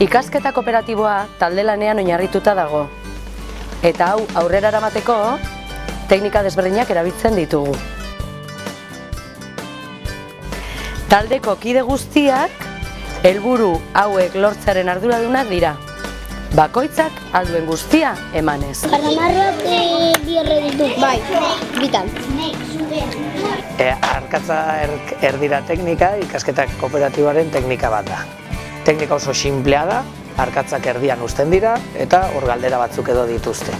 Ikasketa kooperatiboa talde lanean oinarrituta dago. Eta hau aurrera eramateko teknika desberdinak erabiltzen ditugu. Taldeko kide guztiak helburu hauek lortzearen arduradunak dira. Bakoitzak alduen guztia emanez. Karramarroak bierre ditu, bai, bitan. Arkatza erdira teknika, ikasketa kooperatiboaren teknika bat da. Teknika oso sinplea da, arkatzak erdian uzten dira eta hor galdera batzuk edo dituzte.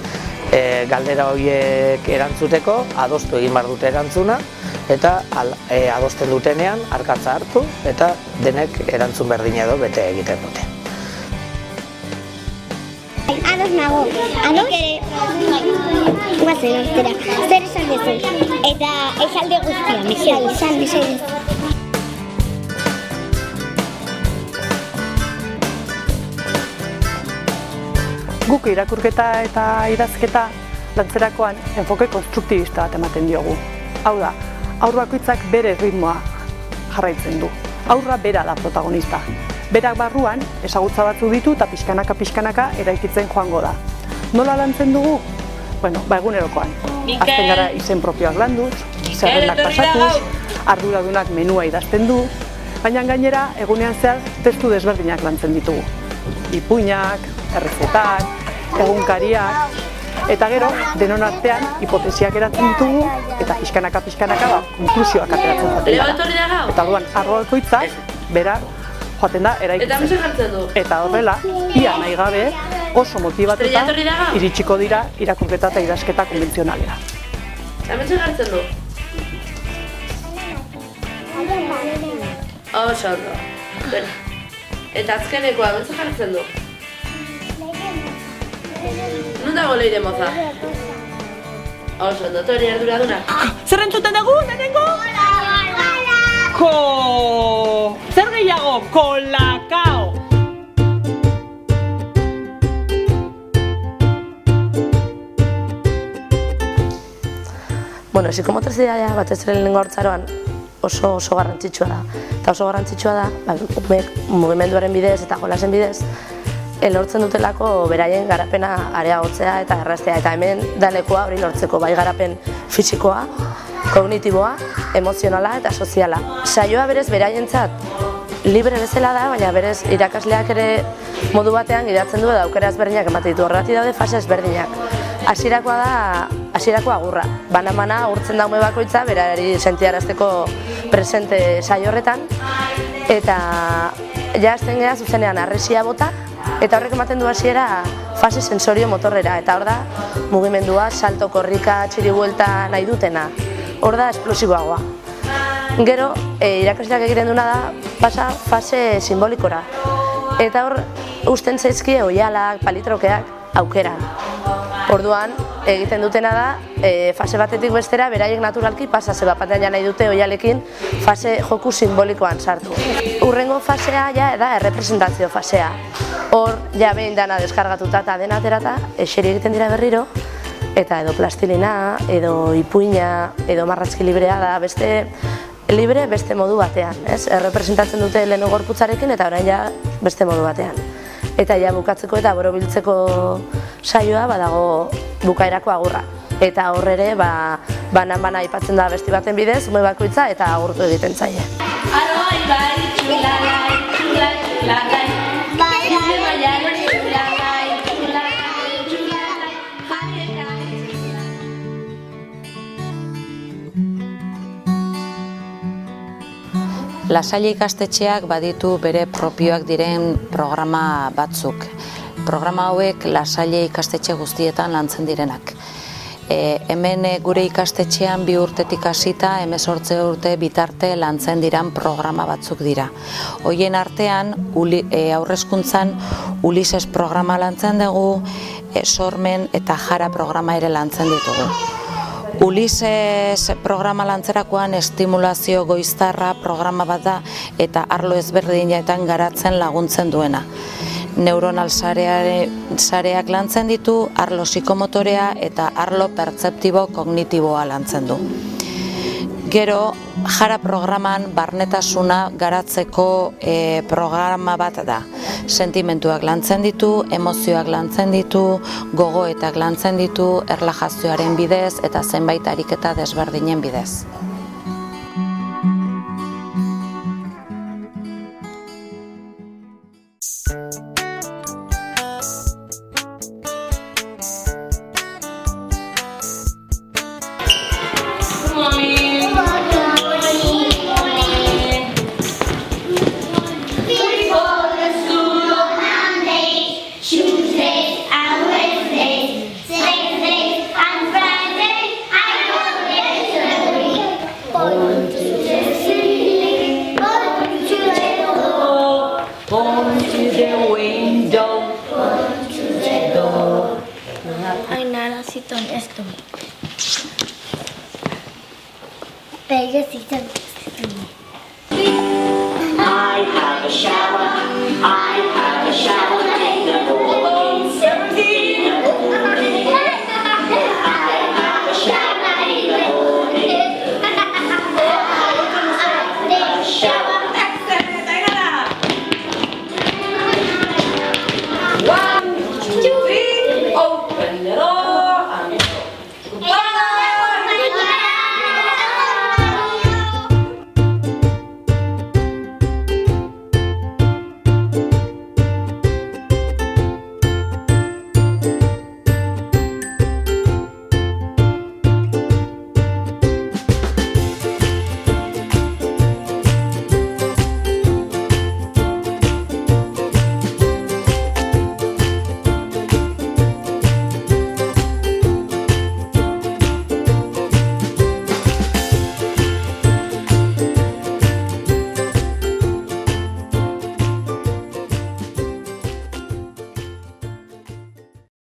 Galdera horiek erantzuteko, adostu egin behar dute erantzuna eta adosten dutenean arkatza hartu eta denek erantzun berdin edo bete egiten dute. Ados nago, ados ere, guazen ostera, zer esan dezu, eta esalde guztia, mesedez. Guk irakurketa eta idazketa lantzerakoan enfoke konstruktibista bat ematen diogu. Hau da, haur bakoitzak bere ritmoa jarraitzen du. Haurra bera da protagonista. Berak barruan ezagutza batzuk ditu eta pixkanaka eraikitzen joango da. Nola lantzen dugu? Bueno, egunerokoan. Azten gara izen propioak landuz, zerrendak pasatuz, arduradunak menua idazten du, baina gainera egunean zehar testu desberdinak lantzen ditugu. Ipuinak, errezetak, egunkariak, eta gero, denon artean, hipotesiak eratzen ditugu, eta pixkanaka konklusioak ateratzen zaten gara. Eta orduan, arlo bakoitzak, bera, joaten da, eraikitzen. Eta horrela, ia nahi gabe, oso motibatuta, iritsiko dira irakurketa eta idazketa konbentzionalera. Hemen hartzen du? Oso ondo. Eta azkenekoa, hemen hartzen du? Non dago leire moza? Oso ondo, tori arduradunak. Zer entzuten dugu, nenengo? Ko! Zer gehiago? Kolakao! Bueno, psikomotrizidadia batez ere lehenengo haurtzaroan oso garrantzitsua da. Eta oso garrantzitsua da, mugimenduaren bidez eta jolasen bidez, lortzen dutelako beraien garapena areagotzea eta erraztea. Eta hemen dalekua hori lortzeko, bai garapen fisikoa, kognitiboa, emozionala eta soziala. Saioa berez beraientzat libre bezala da, baina berez irakasleak ere modu batean gidatzen du edo aukera ezberdinak ematen ditu. Horregatik daude fase ezberdinak. Hasierakoa da, hasierako agurra. Bana-bana agurtzen da ume bakoitza, berari sentiarazteko presente saio horretan. Eta ja hasten gara zuzenean harresia bota, eta horrek ematen du hasiera fase sensorio motorrera. Eta hor da, mugimendua, salto, korrika, txiri buelta nahi dutena. Hor da, esplosiboagoa. Gero, irakasleak egiten duna da, pasa fase simbolikora. Eta hor, usten zaizkie oihalak, palitrokeak aukeran. Orduan, egiten dutena da, fase batetik bestera, beraiek naturalki pasa, ze batean nahi dute oihalekin fase joku simbolikoan sartu. Hurrengo fasea ja da errepresentazio fasea. Hor, ja behin dana deskargatuta eta dena aterata, eseri egiten dira berriro, eta edo plastilina, edo ipuina, edo marrazki librea da, beste libre beste modu batean, ez? Errepresentatzen dute lehen gorputzarekin eta orain ja beste modu batean. Eta ja bukatzeko eta borobiltzeko saioa badago bukaerako agurra. Eta hor ere, banan-bana aipatzen da besti baten bidez, ume bakoitza eta agurtu egiten zaie. Aroi bai, txulalai, txulai, txulalai, izle baian, txulalai, txulalai, txulalai, jarrekai. Lasalle ikastetxeak baditu bere propioak diren programa batzuk. Programa hauek Lasalle ikastetxe guztietan lantzen direnak. Hemen gure ikastetxean 2 urtetik hasita 18 urte bitarte lantzen diran programa batzuk dira. Hoien artean, haurrezkuntzan Ulises programa lantzen dugu, Sormen eta Jara programa ere lantzen ditugu. Ulises programa lantzerakoan estimulazio goiztarra programa bat da eta arlo ezberdinetan garatzen laguntzen duena. Neuronal sareak lantzen ditu, arlo psikomotorea eta arlo pertzeptibo kognitiboa lantzen du. Gero, Jara programan barnetasuna garatzeko programa bat da. Sentimentuak lantzen ditu, emozioak lantzen ditu, gogoetak lantzen ditu, erlajazioaren bidez eta zenbait ariketa desberdinen bidez. Esto. Pero sí,